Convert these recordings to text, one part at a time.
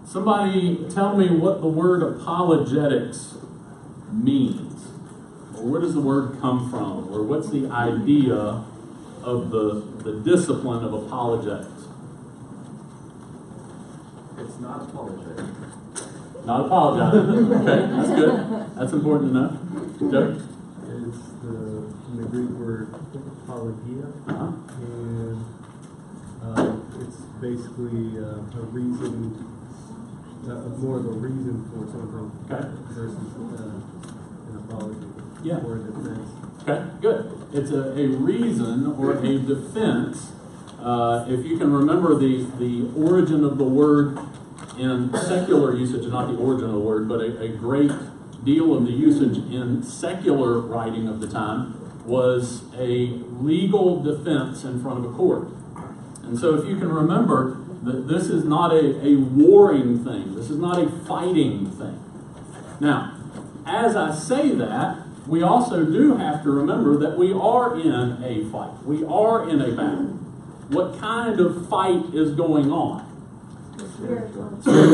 Somebody tell me what the word apologetics means. Or where does the word come from? Or what's the idea of the discipline of apologetics? It's not apologetic. Not apologizing. Okay, that's good. That's important to know. Joe? It's from the Greek word apologia, and it's basically a reason, more of a reason for something versus an apology or a defense. Okay, good. It's a reason or a defense. If you can remember the origin of the word in secular usage, not the origin of the word, but a great deal of the usage in secular writing of the time was a legal defense in front of a court. And so if you can remember that this is not a warring thing, this is not a fighting thing. Now, as I say that, we also do have to remember that we are in a fight. We are in a battle. What kind of fight is going on? Spiritual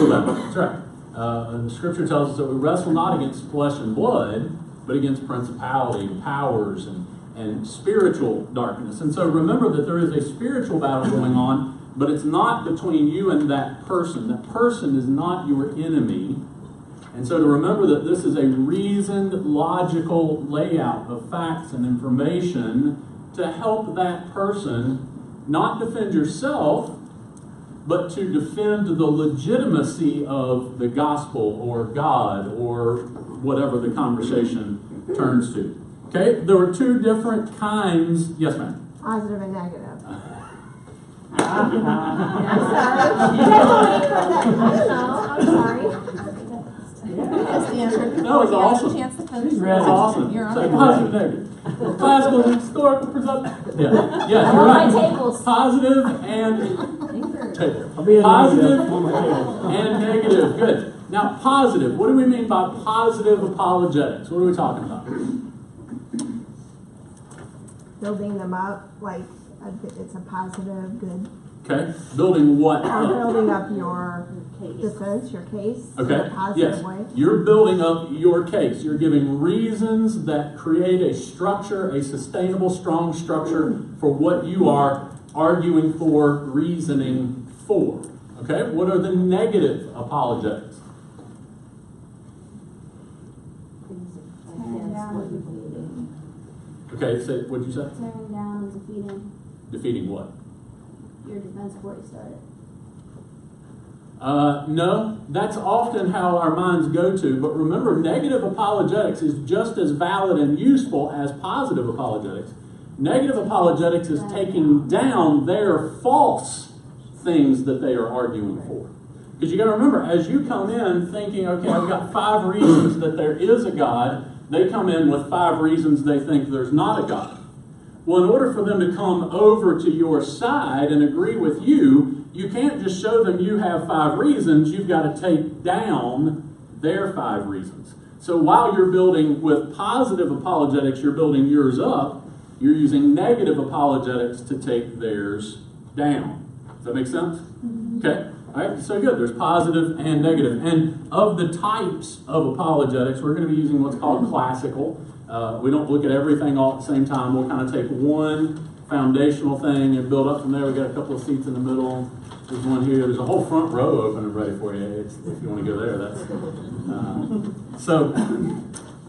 battle. That's right. The scripture tells us that we wrestle not against flesh and blood, but against principality, powers, and spiritual darkness. And so remember that there is a spiritual battle going on, but it's not between you and that person. That person is not your enemy. And so to remember that this is a reasoned, logical layout of facts and information to help that person not defend yourself, but to defend the legitimacy of the gospel or God or whatever the conversation turns to. Okay, there were two different kinds. Yes, ma'am? Positive and negative. I'm sorry. That was awesome. That's awesome. So positive, negative. Classical, historical, presumptive. Yeah, yes, you're right. Positive and positive and negative. Good. Now, positive. What do we mean by positive apologetics? What are we talking about? Building them up, like it's a positive, good. Okay. Building what up? Building up your defense, your case. Okay. In a positive way. You're building up your case. You're giving reasons that create a structure, a sustainable, strong structure for what you are arguing for, reasoning for. Okay. What are the negative apologetics? Okay, so what did you say? Tearing down and defeating. Defeating what? Your defense before you started. No, that's often how our minds go to, but remember, negative apologetics is just as valid and useful as positive apologetics. Negative apologetics is taking down their false things that they are arguing for. Because you got to remember, as you come in thinking, okay, I've got 5 reasons that there is a God, they come in with 5 reasons they think there's not a God. Well, in order for them to come over to your side and agree with you, you can't just show them you have 5 reasons. You've got to take down their 5 reasons. So while you're building with positive apologetics, you're building yours up, you're using negative apologetics to take theirs down. Does that make sense? Okay. All right, so good. There's positive and negative. And of the types of apologetics, we're going to be using what's called classical. We don't look at everything all at the same time. We'll kind of take one foundational thing and build up from there. We've got a couple of seats in the middle. There's one here. There's a whole front row open and ready for you if you want to go there. So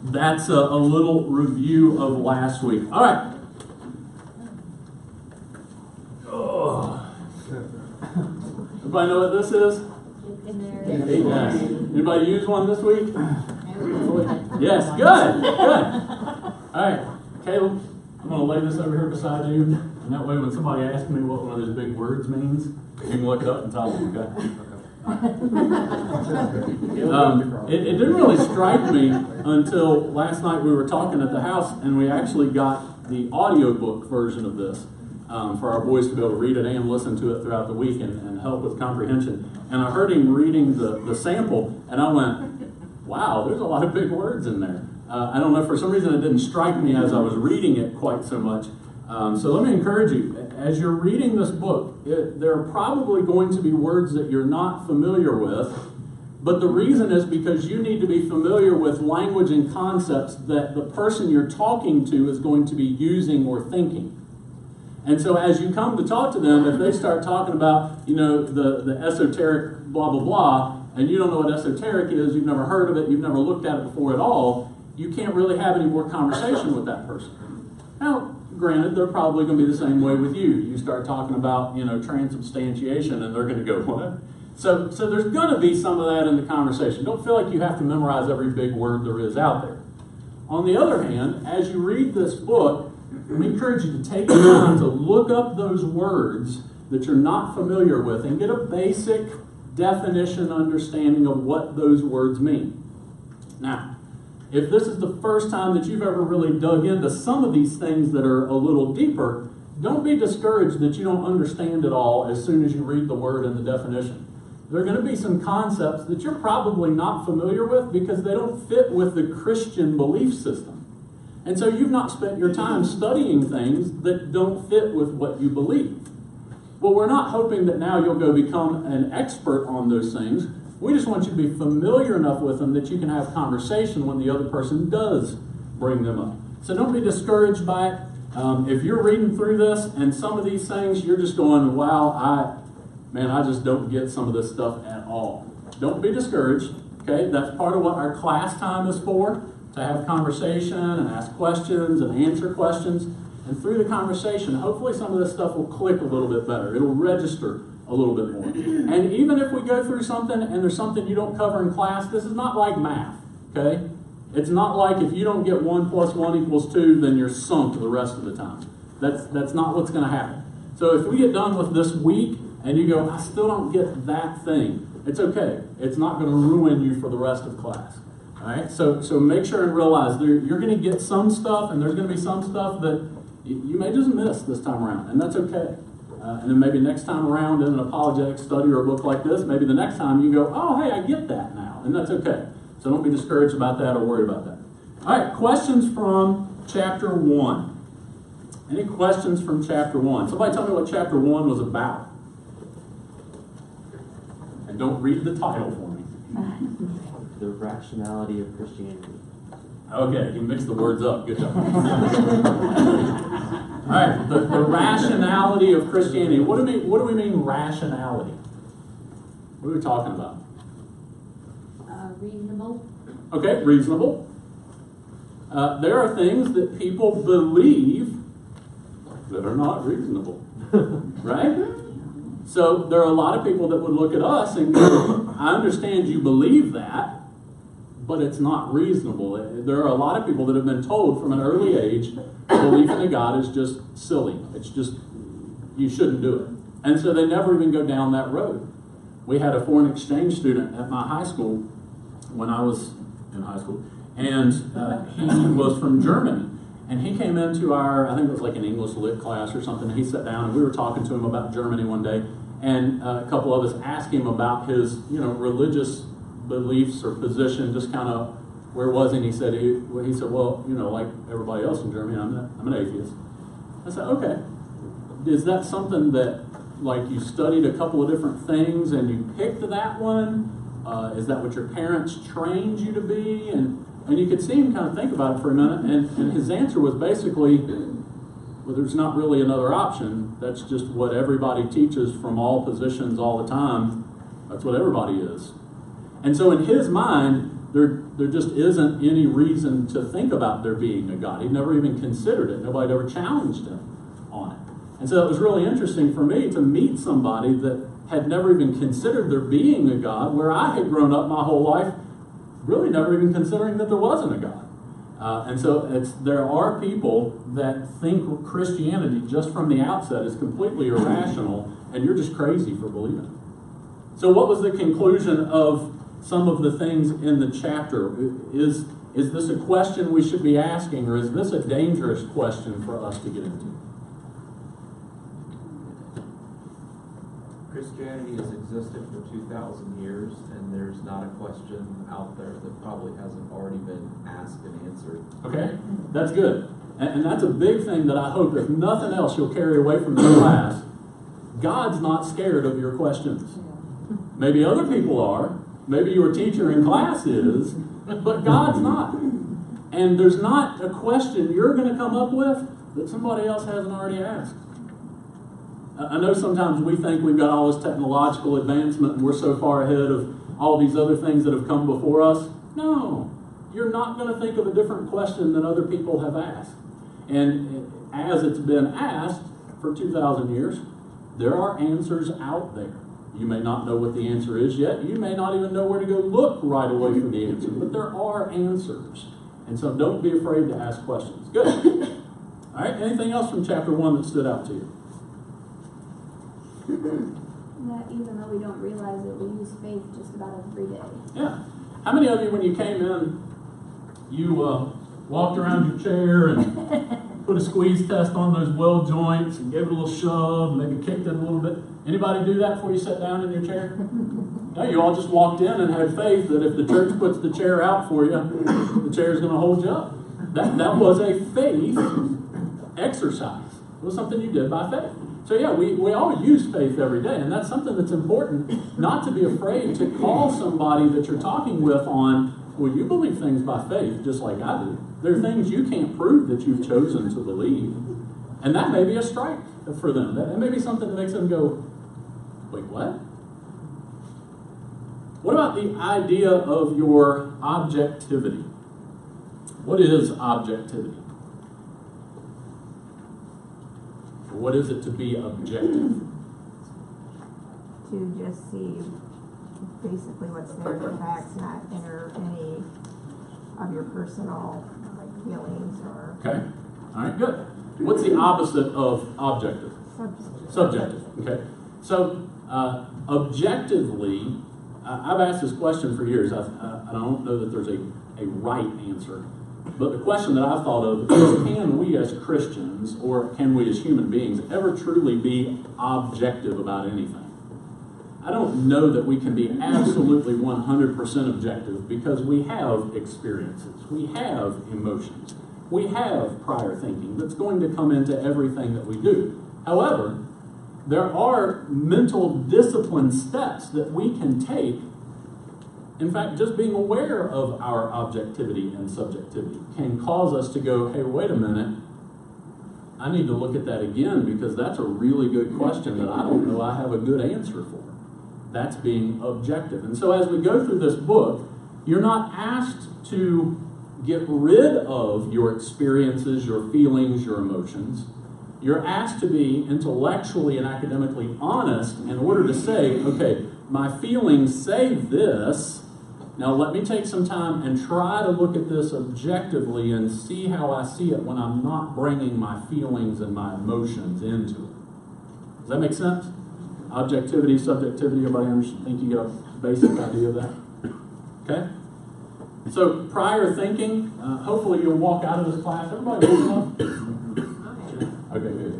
that's a little review of last week. All right. Everybody know what this is? Yes. Anybody use one this week? Yes, good. All right, Caleb, I'm going to lay this over here beside you, and that way when somebody asks me what one of those big words means, you can look it up and tell them, okay? It didn't really strike me until last night we were talking at the house, and we actually got the audiobook version of this for our boys to be able to read it and listen to it throughout the week and help with comprehension. And I heard him reading the sample, and I went, wow, there's a lot of big words in there. I don't know, for some reason it didn't strike me as I was reading it quite so much. So let me encourage you, as you're reading this book, there are probably going to be words that you're not familiar with, but the reason is because you need to be familiar with language and concepts that the person you're talking to is going to be using or thinking. And so as you come to talk to them, if they start talking about, the esoteric blah, blah, blah, and you don't know what esoteric is, you've never heard of it, you've never looked at it before at all, you can't really have any more conversation with that person. Now, granted, they're probably going to be the same way with you. You start talking about, transubstantiation, and they're going to go, what? So there's going to be some of that in the conversation. Don't feel like you have to memorize every big word there is out there. On the other hand, as you read this book, we encourage you to take the time to look up those words that you're not familiar with and get a basic definition understanding of what those words mean. Now, if this is the first time that you've ever really dug into some of these things that are a little deeper, don't be discouraged that you don't understand it all as soon as you read the word and the definition. There are going to be some concepts that you're probably not familiar with because they don't fit with the Christian belief system. And so you've not spent your time studying things that don't fit with what you believe. Well, we're not hoping that now you'll go become an expert on those things. We just want you to be familiar enough with them that you can have conversation when the other person does bring them up. So don't be discouraged by it. If you're reading through this and some of these things, you're just going, wow, I just don't get some of this stuff at all. Don't be discouraged, okay? That's part of what our class time is for, to have conversation and ask questions and answer questions. And through the conversation, hopefully some of this stuff will click a little bit better. It'll register a little bit more. And even if we go through something and there's something you don't cover in class, this is not like math, okay? It's not like if you don't get 1 + 1 = 2, then you're sunk the rest of the time. That's not what's going to happen. So if we get done with this week and you go, I still don't get that thing, it's okay. It's not going to ruin you for the rest of class. All right? So make sure and realize you're going to get some stuff, and there's going to be some stuff that you may just miss this time around, and that's okay. And then maybe next time around in an apologetic study or a book like this, maybe the next time you go, oh, hey, I get that now, and that's okay. So don't be discouraged about that or worried about that. All right, questions from chapter 1. Any questions from chapter 1? Somebody tell me what chapter 1 was about. And don't read the title for me. The rationality of Christianity. Okay, you mixed the words up. Good job. All right, the rationality of Christianity. What do we mean rationality? What are we talking about? Reasonable. Okay, reasonable. There are things that people believe that are not reasonable, right? So there are a lot of people that would look at us and go, I understand you believe that, but it's not reasonable. There are a lot of people that have been told from an early age, belief in a God is just silly. It's just, you shouldn't do it. And so they never even go down that road. We had a foreign exchange student at my high school when I was in high school, and he was from Germany. And he came into our, I think it was like an English lit class or something, and he sat down and we were talking to him about Germany one day, and a couple of us asked him about his, religious beliefs or position, just kind of where was he? And he said, well, like everybody else in Germany, I'm an atheist. I said, okay. Is that something that, like, you studied a couple of different things and you picked that one? Is that what your parents trained you to be? And you could see him kind of think about it for a minute, and his answer was basically, well, there's not really another option. That's just what everybody teaches from all positions all the time. That's what everybody is. And so in his mind, there just isn't any reason to think about there being a God. He never even considered it. Nobody ever challenged him on it. And so it was really interesting for me to meet somebody that had never even considered there being a God, where I had grown up my whole life really never even considering that there wasn't a God. And so there are people that think Christianity just from the outset is completely irrational, and you're just crazy for believing it. So what was the conclusion of some of the things in the chapter? Is this a question we should be asking, or is this a dangerous question for us to get into? Christianity has existed for 2,000 years, and there's not a question out there that probably hasn't already been asked and answered. Okay, that's good. And that's a big thing that I hope, if nothing else, you'll carry away from this class. God's not scared of your questions. Maybe other people are. Maybe your teacher in class is. But God's not. And there's not a question you're going to come up with that somebody else hasn't already asked. I know sometimes we think we've got all this technological advancement and we're so far ahead of all these other things that have come before us. No. You're not going to think of a different question than other people have asked. And as it's been asked for 2,000 years, there are answers out there. You may not know what the answer is yet. You may not even know where to go look right away for the answer. But there are answers. And so don't be afraid to ask questions. Good. All right, anything else from chapter 1 that stood out to you? That even though we don't realize it, we use faith just about every day. Yeah. How many of you, when you came in, you walked around your chair and put a squeeze test on those weld joints and gave it a little shove, maybe kicked it a little bit? Anybody do that before you sat down in your chair? No, you all just walked in and had faith that if the church puts the chair out for you, the chair is going to hold you up. That was a faith exercise. It was something you did by faith. So yeah, we all use faith every day, and that's something that's important, not to be afraid to call somebody that you're talking with on, well, you believe things by faith just like I do. There are things you can't prove that you've chosen to believe. And that may be a strike for them. That may be something that makes them go, wait, what? What about the idea of your objectivity? What is objectivity? What is it to be objective? To just see basically what's there, the facts, not enter any of your personal feelings or Okay. All right, good. What's the opposite of objective? Subjective. Okay. So, objectively, I've asked this question for years. I don't know that there's a right answer. But the question that I've thought of is, can we as Christians, or can we as human beings, ever truly be objective about anything? I don't know that we can be absolutely 100% objective, because we have experiences, we have emotions, we have prior thinking that's going to come into everything that we do. However, there are mental discipline steps that we can take. In fact, just being aware of our objectivity and subjectivity can cause us to go, hey, wait a minute, I need to look at that again, because that's a really good question that I don't know I have a good answer for. That's being objective. And so as we go through this book, you're not asked to get rid of your experiences, your feelings, your emotions. You're asked to be intellectually and academically honest in order to say, okay, my feelings say this. Now let me take some time and try to look at this objectively and see how I see it when I'm not bringing my feelings and my emotions into it. Does that make sense? Objectivity, subjectivity, everybody think you got a basic idea of that? Okay? So prior thinking, hopefully you'll walk out of this class. Everybody moving on? Okay, good.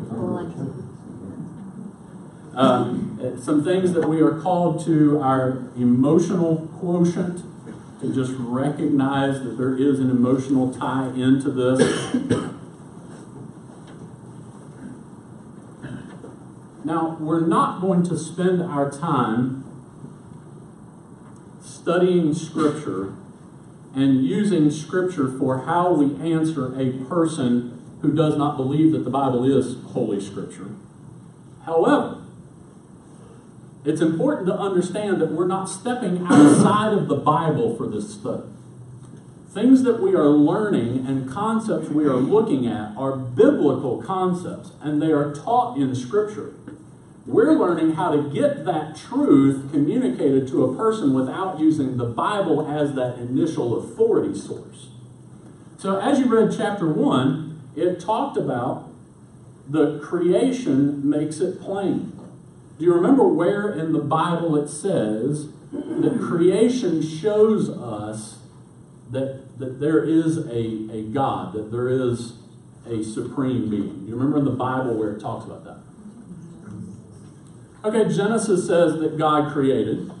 Some things that we are called to, our emotional quotient, to just recognize that there is an emotional tie into this. Now, we're not going to spend our time studying Scripture and using Scripture for how we answer a person who does not believe that the Bible is Holy Scripture. However, it's important to understand that we're not stepping outside of the Bible for this study. Things that we are learning and concepts we are looking at are biblical concepts, and they are taught in Scripture. We're learning how to get that truth communicated to a person without using the Bible as that initial authority source. So as you read chapter 1, it talked about the creation makes it plain. Do you remember where in the Bible it says that creation shows us that there is a God, that there is a supreme being? Do you remember in the Bible where it talks about that? Okay, Genesis says that God created,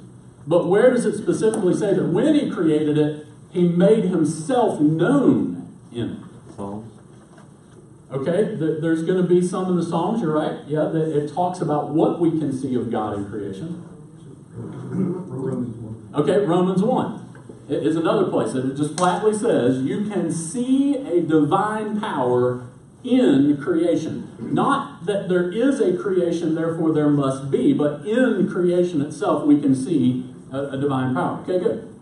but where does it specifically say that when he created it, he made himself known in it? Psalms. Okay, there's going to be some in the Psalms, you're right. Yeah, that it talks about what we can see of God in creation. Romans 1. Okay, Romans 1 is another place that it just flatly says you can see a divine power in creation. Not that there is a creation, therefore there must be, but in creation itself we can see a divine power. Okay, good.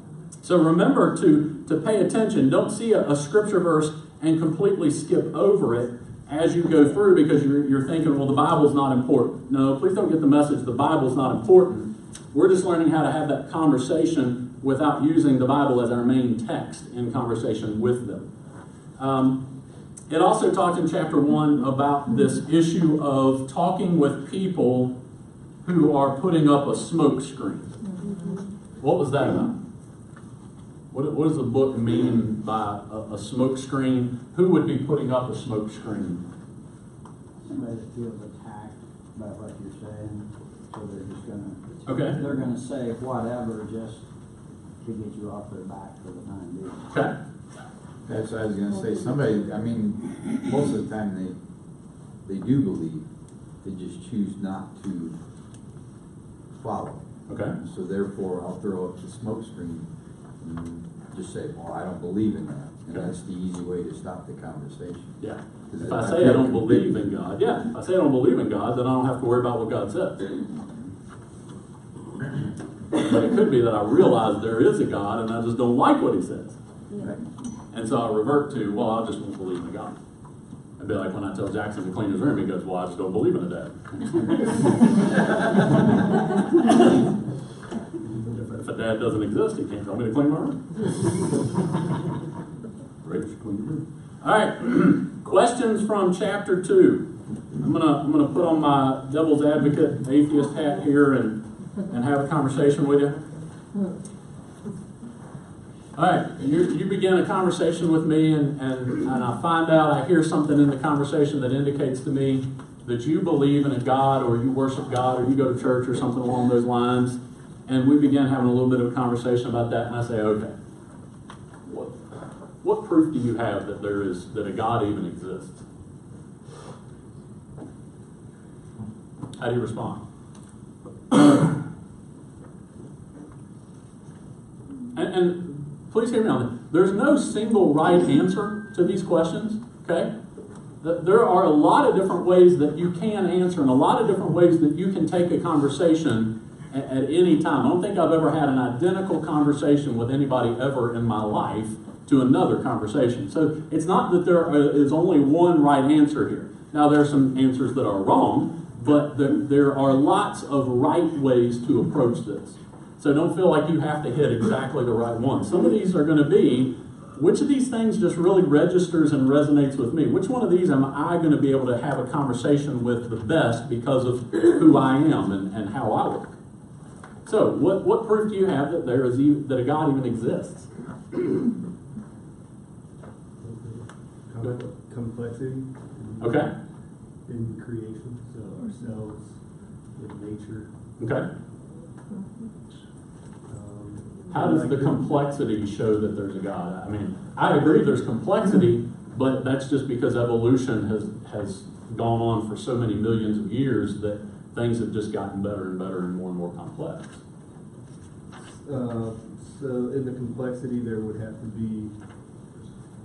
So remember to pay attention. Don't see a scripture verse and completely skip over it as you go through because you're thinking, well, the Bible's not important. No, please don't get the message. The Bible's not important. We're just learning how to have that conversation without using the Bible as our main text in conversation with them. It also talked in chapter 1 about this issue of talking with people who are putting up a smoke screen. What was that about? What does the book mean by a smoke screen? Who would be putting up a smoke screen? Somebody that feels attacked by what you're saying, so they're just Okay. they're gonna say whatever just to get you off their back for the time being. Okay. That's what I was gonna say. Somebody, I mean, most of the time they do believe, they just choose not to follow. Okay. So therefore, I'll throw up the smoke screen and just say, well, I don't believe in that. And Okay. that's the easy way to stop the conversation. Yeah. 'Cause If I say I feel don't believe convicted. in God, yeah. If I say I don't believe in God, then I don't have to worry about what God says. But it could be that I realize there is a God and I just don't like what he says. Right. And so I revert to, well, I just won't believe in God. It'd be like when I tell Jackson to clean his room, he goes, well, I just don't believe in a dad. If a dad doesn't exist, he can't tell me to clean my room. Ready to clean your room. All right, questions from chapter 2. I'm gonna put on my devil's advocate, atheist hat here and have a conversation with you. All right, you begin a conversation with me, and I find out, I hear something in the conversation that indicates to me that you believe in a God, or you worship God, or you go to church, or something along those lines, and we begin having a little bit of a conversation about that, and I say, okay, what proof do you have that that a God even exists? How do you respond? And please hear me on this. There's no single right answer to these questions, okay? There are a lot of different ways that you can answer and a lot of different ways that you can take a conversation at any time. I don't think I've ever had an identical conversation with anybody ever in my life to another conversation. So it's not that there is only one right answer here. Now, there are some answers that are wrong, but there are lots of right ways to approach this. So don't feel like you have to hit exactly the right one. Some of these are going to be, which of these things just really registers and resonates with me? Which one of these am I going to be able to have a conversation with the best because of who I am and how I work? So what proof do you have that that a God even exists? Complexity. Okay. In creation, so ourselves, in nature. Okay. How does the complexity show that there's a God? I mean, I agree there's complexity, but that's just because evolution has gone on for so many millions of years that things have just gotten better and better and more complex. So in the complexity, there would have to be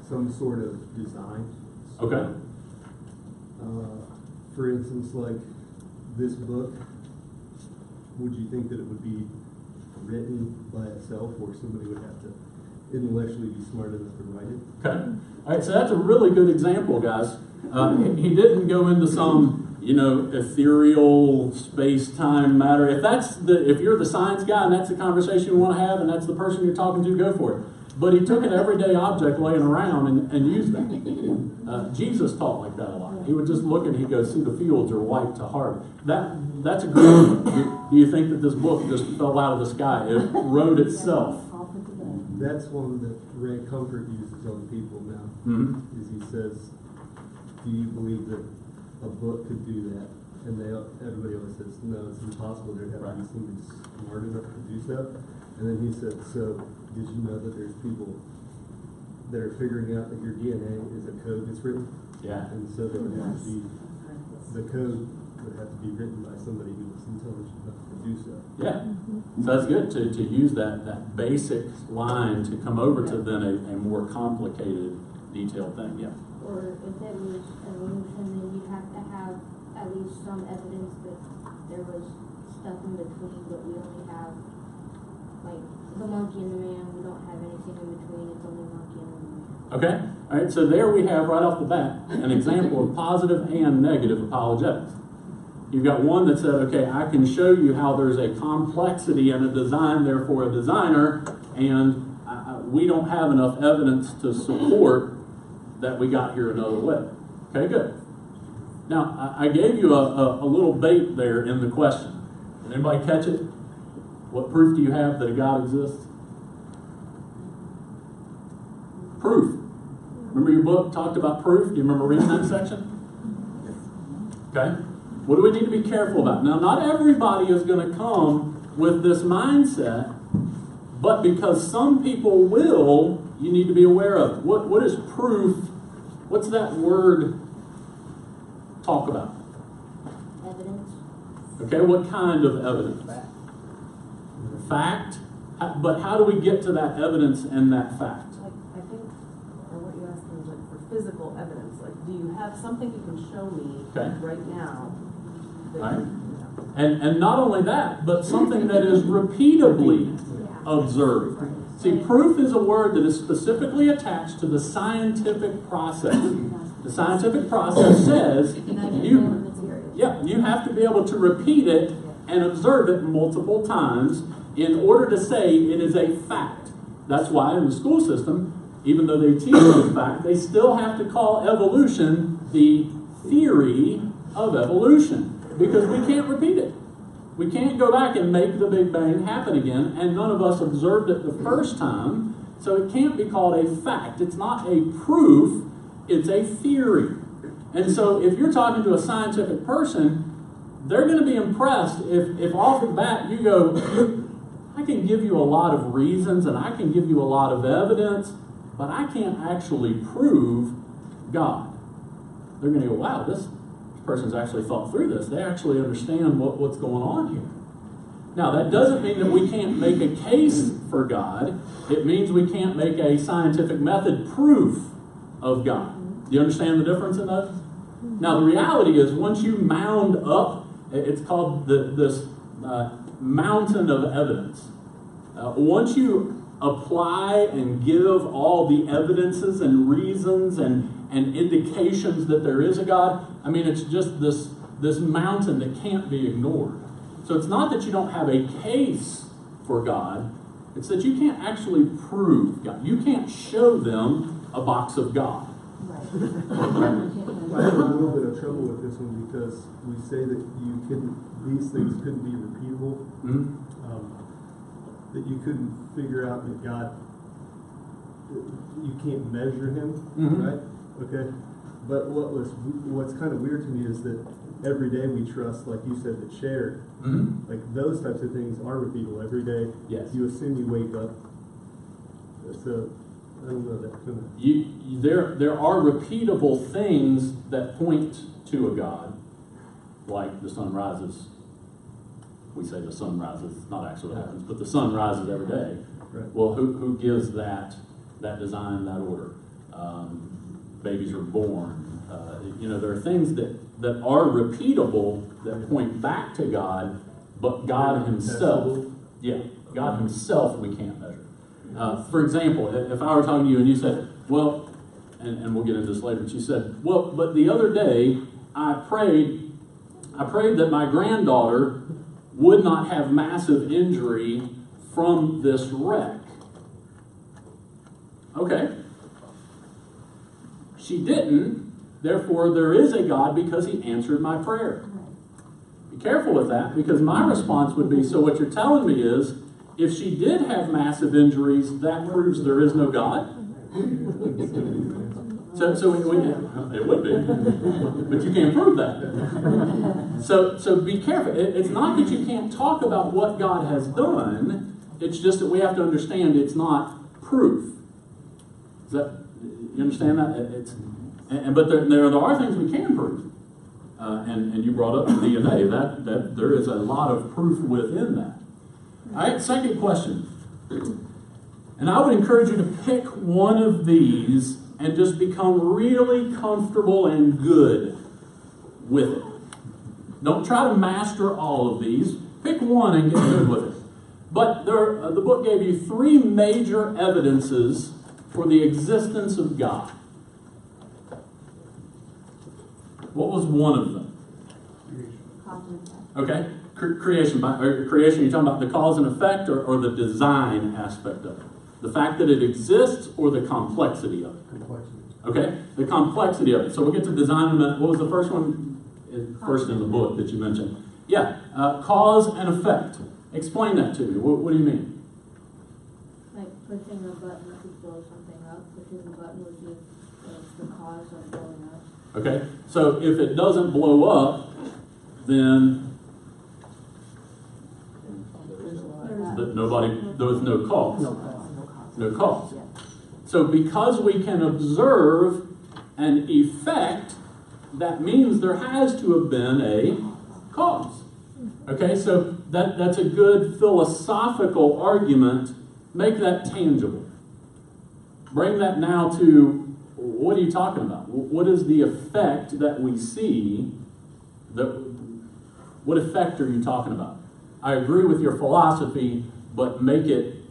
some sort of design. Okay. For instance, like this book, would you think that it would be written by itself, or somebody would have to intellectually be smart enough to write it? Okay. All right, so that's a really good example, guys. He didn't go into some, ethereal space-time matter. If you're the science guy and that's the conversation you want to have and that's the person you're talking to, go for it. But he took an everyday object laying around and used that. Jesus taught like that a lot. He would just look and he'd go, see, the fields are white to harvest. That's a great one. Do you think that this book just fell out of the sky? It wrote itself. That's one that Ray Comfort uses on people now. Mm-hmm. Is he says, do you believe that a book could do that? and everybody always says, no, it's impossible, there'd have to be somebody smart enough to do so. And then he said, so, did you know that there's people that are figuring out that your DNA is a code that's written? Yeah. And so there would have to be, the code would have to be written by somebody who was intelligent enough to do so. Yeah. So that's good to use that basic line to come over to then a more complicated, detailed thing. Yeah. Or if it was evolution, then you'd have to have at least some evidence that there was stuff in between, but we only have, like, the monkey and the man, we don't have anything in between, it's only monkey and the man. Okay. All right. So there we have right off the bat an example of positive and negative apologetics. You've got one that said, okay, I can show you how there's a complexity in a design, therefore a designer, and we don't have enough evidence to support that we got here another way. Okay, good. Now, I gave you a little bait there in the question. Did anybody catch it? What proof do you have that a God exists? Proof. Remember your book talked about proof? Do you remember reading that section? Okay. What do we need to be careful about? Now, not everybody is going to come with this mindset, but because some people will, you need to be aware of it. What is proof? What's that word talk about? Evidence. Okay, what kind of evidence? Fact. But how do we get to that evidence and that fact? Like, I think, or what you're asking is like for physical evidence. Like, do you have something you can show me right now? Right. And not only that, but something that is repeatably observed. See, proof is a word that is specifically attached to the scientific process. The scientific process says you have to be able to repeat it and observe it multiple times in order to say it is a fact. That's why in the school system, even though they teach this fact, they still have to call evolution the theory of evolution. Because we can't repeat it. We can't go back and make the Big Bang happen again, and none of us observed it the first time, so it can't be called a fact. It's not a proof, it's a theory. And so if you're talking to a scientific person, they're going to be impressed if off the bat you go, I can give you a lot of reasons and I can give you a lot of evidence, but I can't actually prove God. They're going to go, wow, this person's actually thought through this. They actually understand what's going on here. Now, that doesn't mean that we can't make a case for God. It means we can't make a scientific method proof of God. Do you understand the difference in those? Now, the reality is once you mound up, it's called this mountain of evidence. Once you apply and give all the evidences and reasons and indications that there is a God, I mean, it's just this mountain that can't be ignored. So it's not that you don't have a case for God, it's that you can't actually prove God. You can't show them a box of God. Right. I have a little bit of trouble with this one because we say that these things couldn't be repeatable, that you couldn't figure out that God, you can't measure him, right? Okay. But what's kind of weird to me is that every day we trust, like you said, that shared. Like those types of things are repeatable every day. Yes. You assume you wake up. So I don't know that kind of. There are repeatable things that point to a God, like the sun rises. We say the sun rises. It's not actually what happens, but the sun rises every day. Right. Well, who gives that design, that order? Babies are born. There are things that are repeatable that point back to God, but God himself, God himself we can't measure. For example, if I were talking to you and you said, well, and we'll get into this later, but you said, well, but the other day I prayed that my granddaughter would not have massive injury from this wreck. Okay. She didn't, therefore there is a God because he answered my prayer. Be careful with that, because my response would be, so what you're telling me is, if she did have massive injuries, that proves there is no God? So it would be, but you can't prove that. So be careful. It's not that you can't talk about what God has done. It's just that we have to understand it's not proof. Is that, you understand that? But there are things we can prove. And you brought up the DNA. That there is a lot of proof within that. All right, second question. And I would encourage you to pick one of these and just become really comfortable and good with it. Don't try to master all of these. Pick one and get good with it. But the book gave you 3 major evidences for the existence of God. What was one of them? Okay, creation. Creation, you're talking about the cause and effect or the design aspect of it? The fact that it exists or the complexity of it? Complexity. Okay, the complexity of it. So we'll get to design in a minute. What was the first one? First in the book that you mentioned. Yeah, cause and effect. Explain that to me. What do you mean? Like pushing a button to blow something up, pushing the button would be the cause of blowing up. Okay, so if it doesn't blow up, then there was no cause. No cause. So because we can observe an effect, that means there has to have been a cause. Okay, so that's a good philosophical argument. Make that tangible. Bring that now to, what are you talking about? What is the effect that we see? What effect are you talking about? I agree with your philosophy, but make it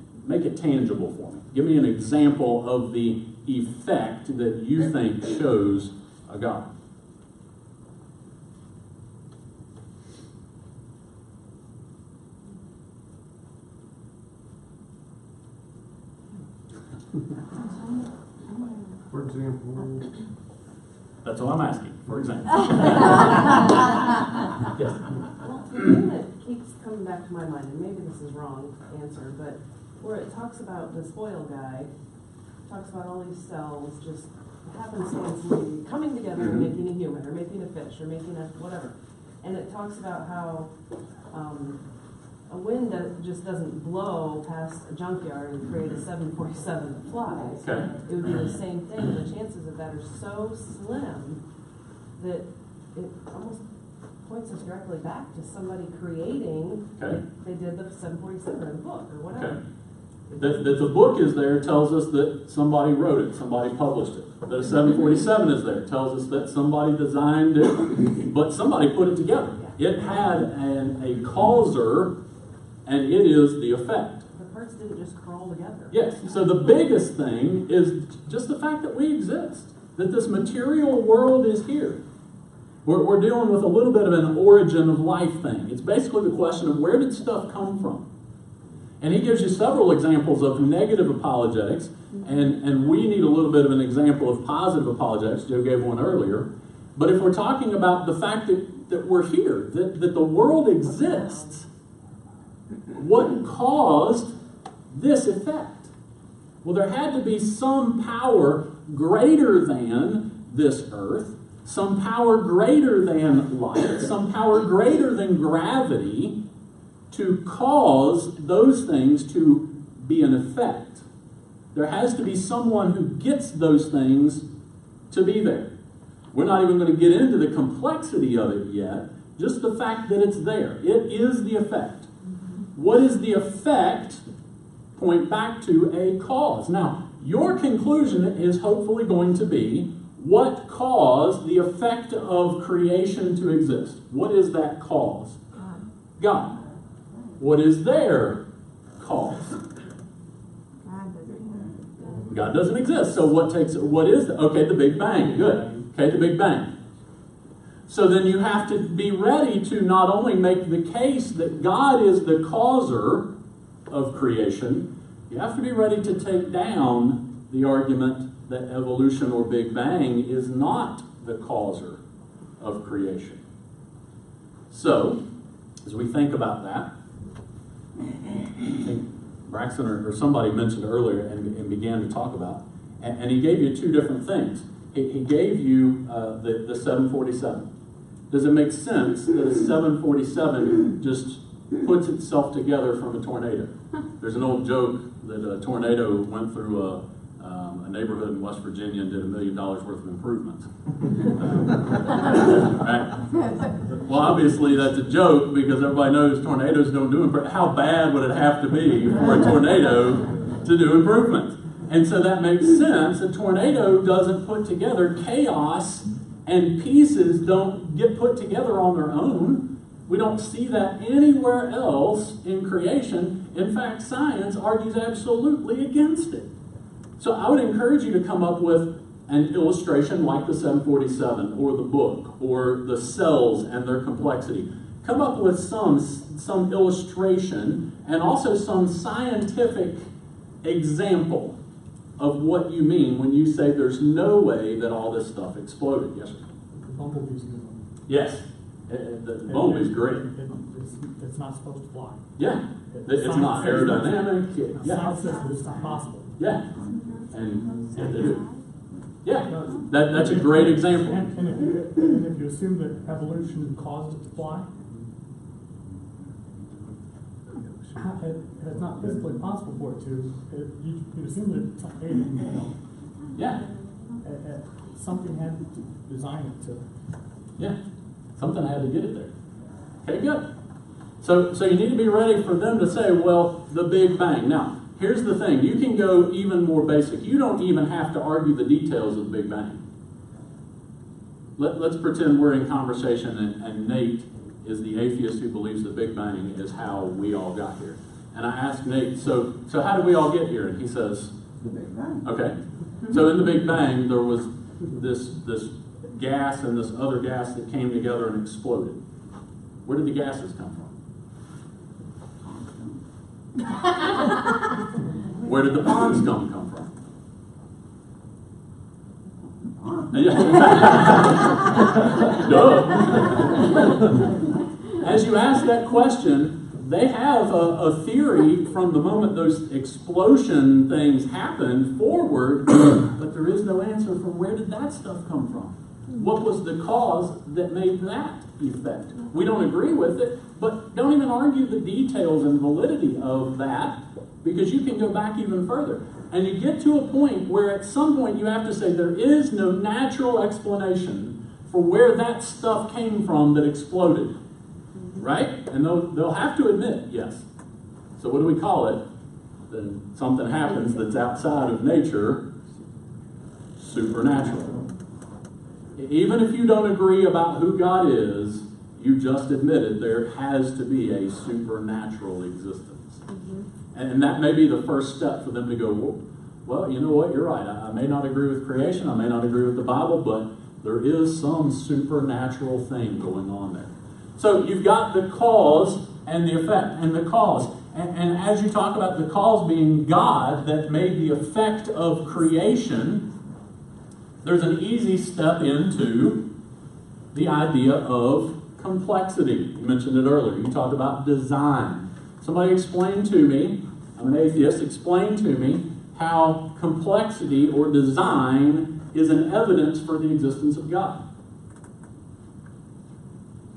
tangible for me. Give me an example of the effect that you think shows a God. For example. That's all I'm asking, for example. Yes. Well, the thing that keeps coming back to my mind, and maybe this is wrong answer, but where it talks about this oil guy, talks about all these cells just happenstancely coming together and making a human, or making a fish, or making a whatever. And it talks about how a wind that just doesn't blow past a junkyard and create a 747 that flies. Okay. It would be the same thing. The chances of that are so slim that it almost points us directly back to somebody creating. Okay. They did the 747 in the book or whatever. Okay. That the book is there tells us that somebody wrote it, somebody published it. That a 747 is there tells us that somebody designed it, but somebody put it together. It had a causer, and it is the effect. The parts didn't just crawl together. Yes, so the biggest thing is just the fact that we exist, that this material world is here. We're dealing with a little bit of an origin of life thing. It's basically the question of where did stuff come from? And he gives you several examples of negative apologetics, and we need a little bit of an example of positive apologetics. Joe gave one earlier. But if we're talking about the fact that we're here, that the world exists, what caused this effect? Well, there had to be some power greater than this earth, some power greater than light, some power greater than gravity to cause those things to be an effect. There has to be someone who gets those things to be there. We're not even going to get into the complexity of it yet, just the fact that it's there. It is the effect. What is the effect? Point back to a cause. Now, your conclusion is hopefully going to be what caused the effect of creation to exist? What is that cause? God. What is their cause? God doesn't exist. So what is the Big Bang. Good. Okay, the Big Bang. So then you have to be ready to not only make the case that God is the causer of creation, you have to be ready to take down the argument that evolution or Big Bang is not the causer of creation. So, as we think about that, I think Braxton or somebody mentioned earlier and began to talk about, and he gave you two different things. he gave you the 747. Does it make sense that a 747 just puts itself together from a tornado? There's an old joke that a tornado went through a neighborhood in West Virginia and did $1 million worth of improvements. Right? Well, obviously that's a joke because everybody knows tornadoes don't do improvements. How bad would it have to be for a tornado to do improvements? And so that makes sense. A tornado doesn't put together. Chaos and pieces don't get put together on their own. We don't see that anywhere else in creation. In fact, science argues absolutely against it. So I would encourage you to come up with an illustration like the 747 or the book or the cells and their complexity. Come up with some illustration and also some scientific example of what you mean when you say there's no way that all this stuff exploded. Yes, sir? The bumblebee's a good one. Yes. The bumblebee's great. It's not supposed to fly. Yeah. It's not aerodynamic. Yeah. Science says that it's not possible. Yeah. And they do. Yeah. That's a great example. And if you assume that evolution caused it to fly, it's not physically possible for it to. You assume that it's not alien. Yeah. Something had to design it to. Yeah. Something had to get it there. Okay, good. So you need to be ready for them to say, well, the Big Bang. Now, here's the thing. You can go even more basic. You don't even have to argue the details of the Big Bang. Let's pretend we're in conversation and Nate is the atheist who believes the Big Bang is how we all got here. And I ask Nate, so how did we all get here? And he says, The Big Bang. okay. So in the Big Bang, there was this gas and this other gas that came together and exploded. Where did the gases come from? Where did the ponds come from? Duh. As you ask that question, they have a theory from the moment those explosion things happened forward, but there is no answer for where did that stuff come from? What was the cause that made that effect? We don't agree with it, but don't even argue the details and validity of that, because you can go back even further. And you get to a point where at some point you have to say there is no natural explanation for where that stuff came from that exploded. Right? And they'll have to admit, yes. So what do we call it? Then something happens that's outside of nature, supernatural. Even if you don't agree about who God is, you just admitted there has to be a supernatural existence. And that may be the first step for them to go, well, you know what, you're right. I may not agree with creation, I may not agree with the Bible, but there is some supernatural thing going on there. So you've got the cause and the effect, and the cause. And as you talk about the cause being God that made the effect of creation, there's an easy step into the idea of complexity. You mentioned it earlier. You talked about design. Somebody explain to me, I'm an atheist, explain to me how complexity or design is an evidence for the existence of God.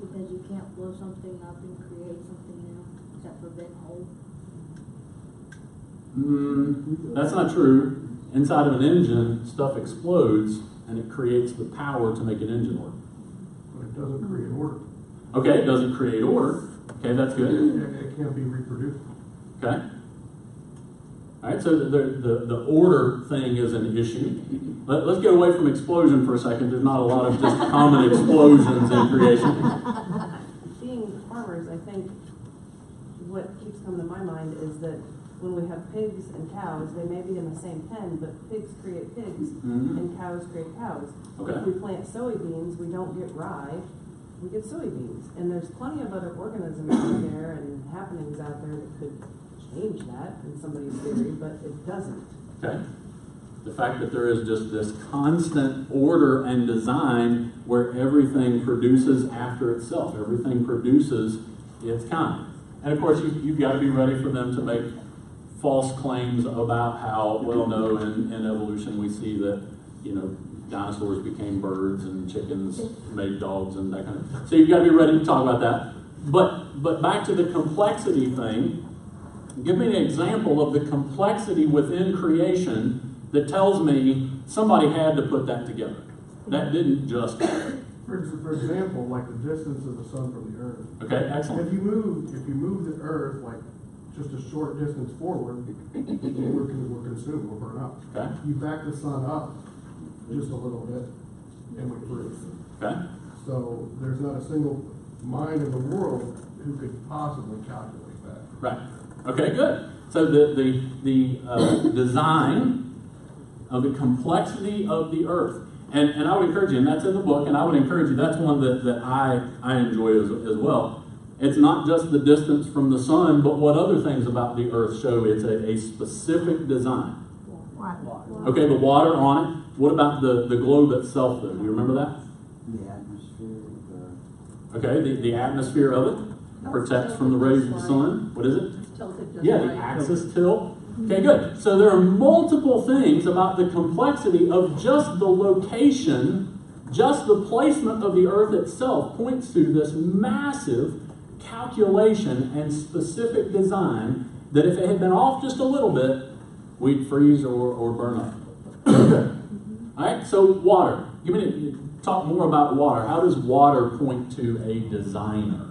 Because you can't blow something up and create something new, except for big hole. That's not true. Inside of an engine, stuff explodes and it creates the power to make an engine work. But it doesn't create order. Okay, it doesn't create order. Okay, that's good. It can't be reproduced. Okay. All right, so the order thing is an issue. Let's get away from explosion for a second. There's not a lot of just common explosions in creation. Being farmers, I think what keeps coming to my mind is that when we have pigs and cows, they may be in the same pen, but pigs create pigs and cows create cows. Okay. If we plant soybeans, we don't get rye, we get soybeans. And there's plenty of other organisms out there and happenings out there that could change that in somebody's theory, but it doesn't. Okay. The fact that there is just this constant order and design where everything produces after itself. Everything produces its kind. And of course, you've got to be ready for them to make false claims about how, well, no, in evolution we see that, dinosaurs became birds and chickens made dogs and that kind of. So you've got to be ready to talk about that. But back to the complexity thing. Give me an example of the complexity within creation that tells me somebody had to put that together. That didn't just happen. For example, like the distance of the sun from the earth. Okay, excellent. If you move the earth like just a short distance forward, we're consumed, we'll burn up. Okay. You back the sun up just a little bit, and we freeze. Okay. So there's not a single mind in the world who could possibly calculate that. Right. Okay, good. So the design of the complexity of the earth. And I would encourage you, and that's in the book, and I would encourage you, that's one that I enjoy as well. It's not just the distance from the sun, but what other things about the earth show it's a specific design. Water. Okay, the water on it. What about the globe itself, though? Do you remember that? The atmosphere, Okay, the atmosphere of it protects from the rays of the sun. What is it? Tilted just Yeah, the right. axis tilt. Okay, good. So there are multiple things about the complexity of just the location, just the placement of the earth itself points to this massive calculation and specific design that if it had been off just a little bit, we'd freeze or burn up. Okay. All right, so water. Talk more about water. How does water point to a designer?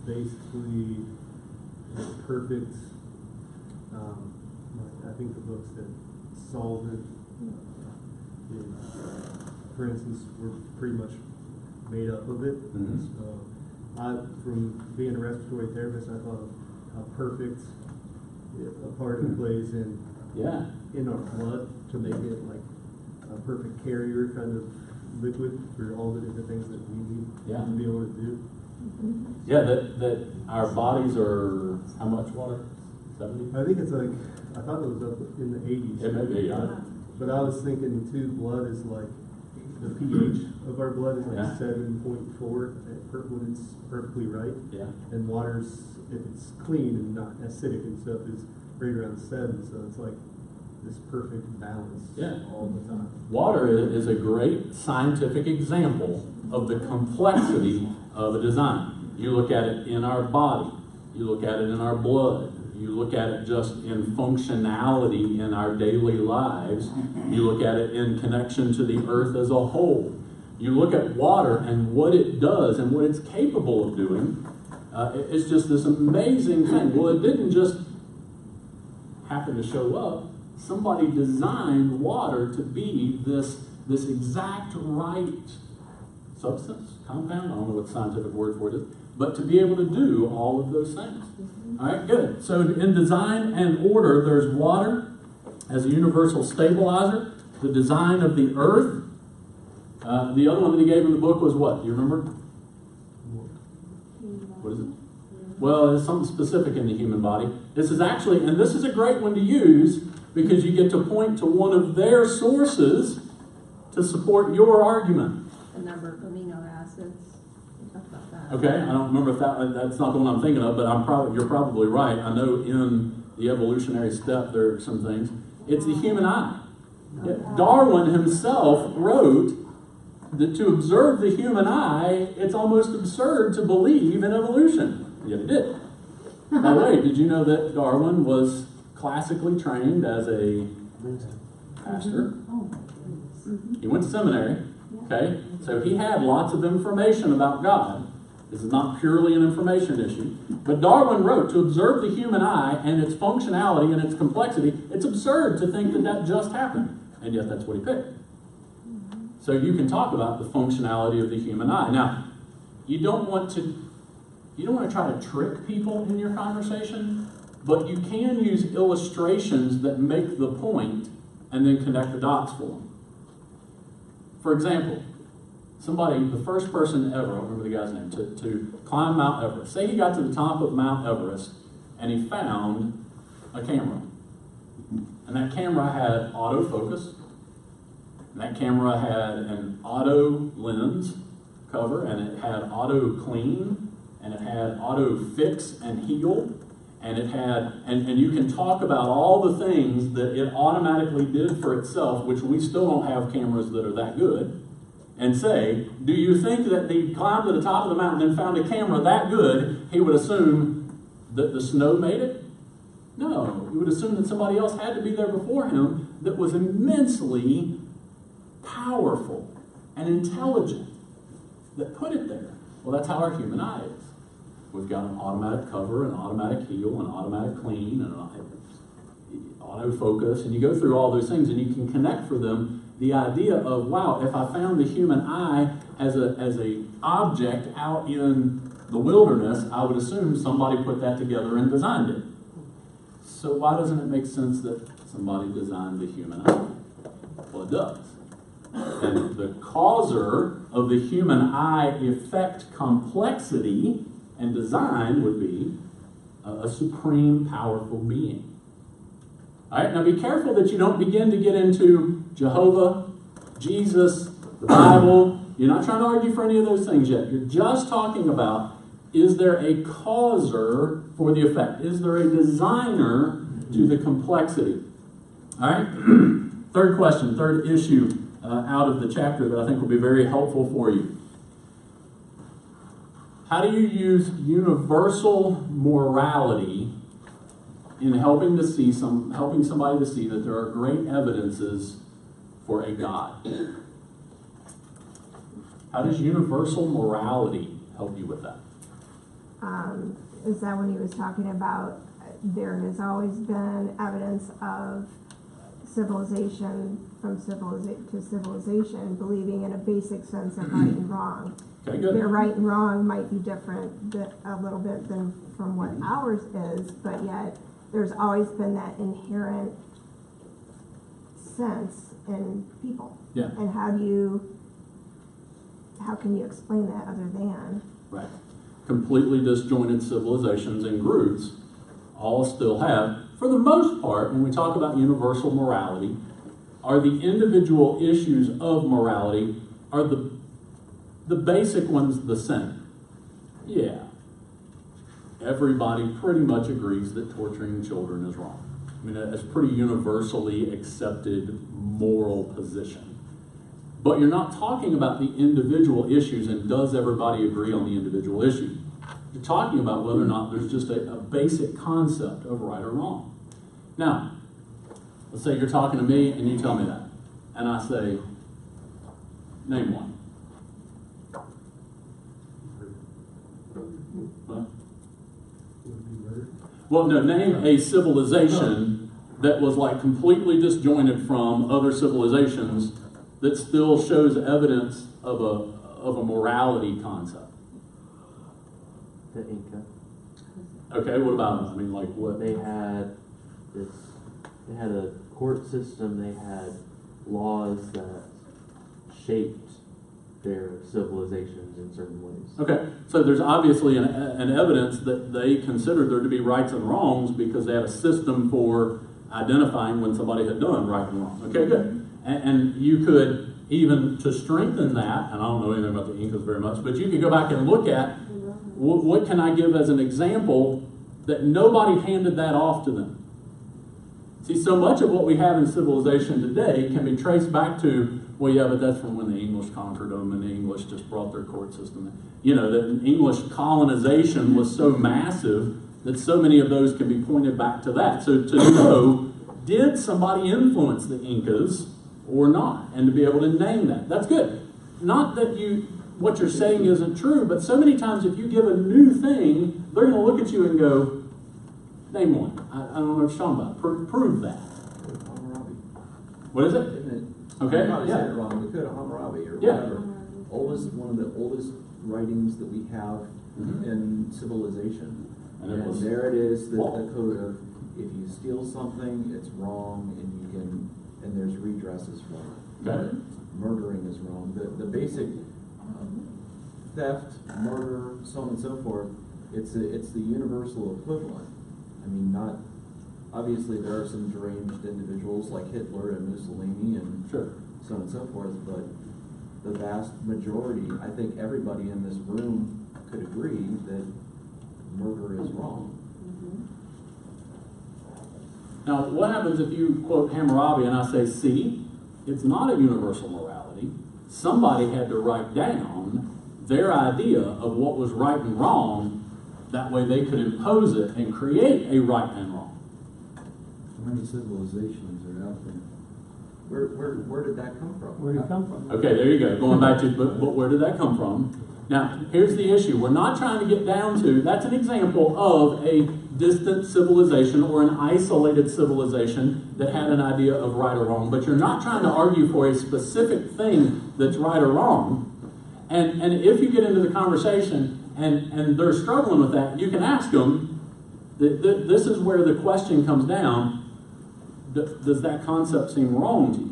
Basically the perfect, I think the book said solvent. For instance, we're pretty much made up of it. Mhm. So from being a respiratory therapist, I thought of how perfect a part it plays in our blood to make it like a perfect carrier kind of liquid for all the different things that we need to be able to do. Yeah, that our bodies are how much water? 70? I think it's like, I thought it was up in the 80s. It may be, yeah. But I was thinking too, blood is like, the pH of our blood is like Yeah. 7.4 when it's perfectly right. Yeah. And water's, if it's clean and not acidic and stuff, is right around 7. So it's like this perfect balance all the time. Water is a great scientific example of the complexity of a design. You look at it in our body, you look at it in our blood, you look at it just in functionality in our daily lives, you look at it in connection to the earth as a whole. You look at water and what it does and what it's capable of doing. It's just this amazing thing. Well, it didn't just happen to show up. Somebody designed water to be this exact right substance, compound, I don't know what the scientific word for it is, but to be able to do all of those things. All right, good. So in design and order, there's water as a universal stabilizer, the design of the earth. The other one that he gave in the book was what? Do you remember? What is it? Well, it's something specific in the human body. This is actually, and this is a great one to use because you get to point to one of their sources to support your argument. The number of amino acids. We talked about that. Okay, I don't remember if that's not the one I'm thinking of, but you're probably right. I know in the evolutionary step there are some things. It's the human eye. Darwin himself wrote that to observe the human eye, it's almost absurd to believe in evolution. Yet it did. By the way, did you know that Darwin was classically trained as a pastor? He went to seminary. Okay, so he had lots of information about God. This is not purely an information issue. But Darwin wrote, to observe the human eye and its functionality and its complexity, it's absurd to think that that just happened. And yet that's what he picked. So you can talk about the functionality of the human eye. Now, you don't want to try to trick people in your conversation, but you can use illustrations that make the point and then connect the dots for them. For example, the first person ever, I don't remember the guy's name, to climb Mount Everest. Say he got to the top of Mount Everest and he found a camera. And that camera had autofocus. And that camera had an auto lens cover, and it had auto clean, and it had auto fix and heal, and it had, and you can talk about all the things that it automatically did for itself, which we still don't have cameras that are that good, and say, do you think that he climbed to the top of the mountain and found a camera that good, he would assume that the snow made it? No, he would assume that somebody else had to be there before him that was immensely powerful and intelligent that put it there. Well, that's how our human eye is. We've got an automatic cover, an automatic heal, an automatic clean, and an autofocus, and you go through all those things and you can connect for them the idea of, wow, if I found the human eye as a object out in the wilderness, I would assume somebody put that together and designed it. So why doesn't it make sense that somebody designed the human eye? Well, it does. And the causer of the human eye effect complexity and design would be a supreme, powerful being. All right, now be careful that you don't begin to get into Jehovah, Jesus, the Bible. You're not trying to argue for any of those things yet. You're just talking about, is there a causer for the effect? Is there a designer to the complexity? All right, third question, third issue out of the chapter that I think will be very helpful for you. How do you use universal morality in helping somebody to see that there are great evidences for a God? How does universal morality help you with that? Is that when he was talking about there has always been evidence of civilization from civilization, believing in a basic sense of right and wrong. Okay, good. Their right and wrong might be different a little bit than from what ours is, but yet there's always been that inherent sense in people. Yeah. And how can you explain that other than? Right. Completely disjointed civilizations and groups all still have, for the most part, when we talk about universal morality, are the individual issues of morality, are the basic ones the same? Yeah. Everybody pretty much agrees that torturing children is wrong. I mean, it's a pretty universally accepted moral position. But you're not talking about the individual issues and does everybody agree on the individual issue. You're talking about whether or not there's just a basic concept of right or wrong. Now, let's say you're talking to me and you tell me that. And I say, name one. What? Well, no, name a civilization that was like completely disjointed from other civilizations that still shows evidence of a morality concept. The Inca. Okay, what about them? I mean, like what? They had a court system, they had laws that shaped their civilizations in certain ways. Okay, so there's obviously an evidence that they considered there to be rights and wrongs because they had a system for identifying when somebody had done right and wrong. Okay, good. And you could, even to strengthen that, and I don't know anything about the Incas very much, but you could go back and look at what can I give as an example that nobody handed that off to them. See, so much of what we have in civilization today can be traced back to, well, yeah, but that's from when the English conquered them and the English just brought their court system in. You know, the English colonization was so massive that so many of those can be pointed back to that. So to know, did somebody influence the Incas or not? And to be able to name that. That's good. Not that what you're saying isn't true, but so many times if you give a new thing, they're going to look at you and go, name one. I don't know what you're talking about. Prove that. Hammurabi. What is it? Isn't it? Okay, I probably yeah. said it wrong. We could have Hammurabi or Yeah. whatever. One of the oldest writings that we have in civilization. And there it is, the law. code of if you steal something, it's wrong, and there's redresses for it. Okay. Murdering is wrong. The basic theft, murder, so on and so forth. It's the universal equivalent. I mean, not obviously there are some deranged individuals like Hitler and Mussolini and Sure. so on and so forth, but the vast majority, I think everybody in this room could agree that murder is wrong. Now, what happens if you quote Hammurabi and I say, see, it's not a universal morality. Somebody had to write down their idea of what was right and wrong. That way they could impose it and create a right and wrong. How many civilizations are out there? Where did that come from? Where did it come from? Okay, there you go. Going back to, but where did that come from? Now, here's the issue. We're not trying to get down to, that's an example of a distant civilization or an isolated civilization that had an idea of right or wrong, but you're not trying to argue for a specific thing that's right or wrong. And if you get into the conversation and they're struggling with that, you can ask them, this is where the question comes down, does that concept seem wrong to you?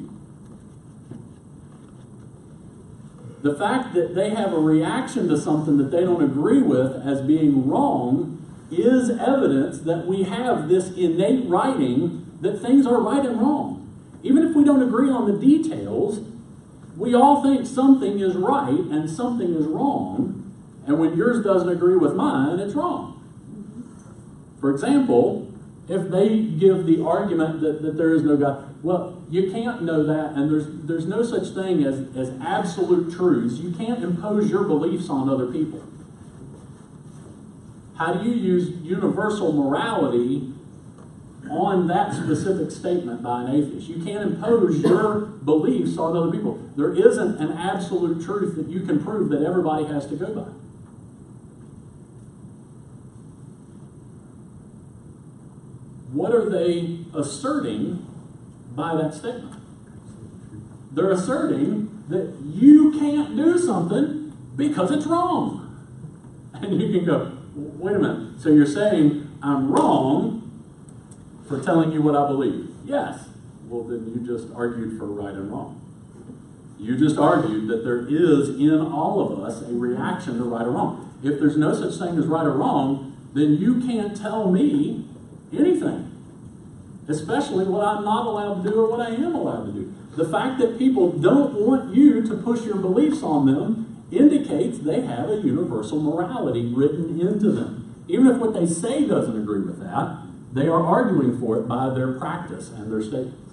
The fact that they have a reaction to something that they don't agree with as being wrong is evidence that we have this innate writing that things are right and wrong. Even if we don't agree on the details, we all think something is right and something is wrong, and when yours doesn't agree with mine, it's wrong. For example, if they give the argument that there is no God, well, you can't know that, and there's no such thing as absolute truths. You can't impose your beliefs on other people. How do you use universal morality on that specific statement by an atheist? You can't impose your beliefs on other people. There isn't an absolute truth that you can prove that everybody has to go by. What are they asserting by that statement? They're asserting that you can't do something because it's wrong. And you can go, wait a minute, so you're saying I'm wrong for telling you what I believe? Yes. Well, then you just argued for right and wrong. You just argued that there is in all of us a reaction to right or wrong. If there's no such thing as right or wrong, then you can't tell me anything, especially what I'm not allowed to do or what I am allowed to do. The fact that people don't want you to push your beliefs on them indicates they have a universal morality written into them. Even if what they say doesn't agree with that, they are arguing for it by their practice and their statements.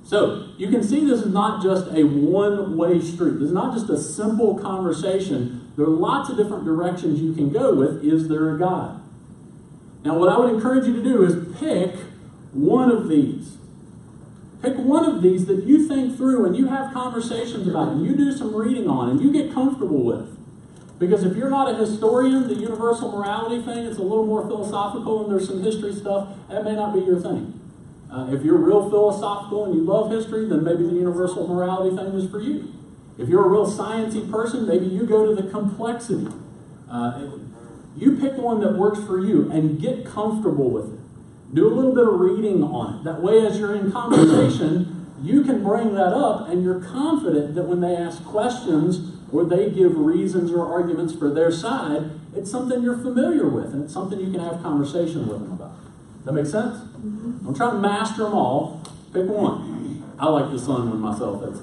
So you can see this is not just a one-way street. This is not just a simple conversation. There are lots of different directions you can go with, is there a God? Now what I would encourage you to do is pick one of these. Pick one of these that you think through and you have conversations about and you do some reading on and you get comfortable with. Because if you're not a historian, the universal morality thing, it's a little more philosophical and there's some history stuff, that may not be your thing. If you're real philosophical and you love history, then maybe the universal morality thing is for you. If you're a real sciencey person, maybe you go to the complexity. You pick one that works for you and get comfortable with it. Do a little bit of reading on it. That way, as you're in conversation, you can bring that up and you're confident that when they ask questions or they give reasons or arguments for their side, it's something you're familiar with and it's something you can have conversation with them about. That make sense? Don't try to master them all. Pick one. I like this one myself. That's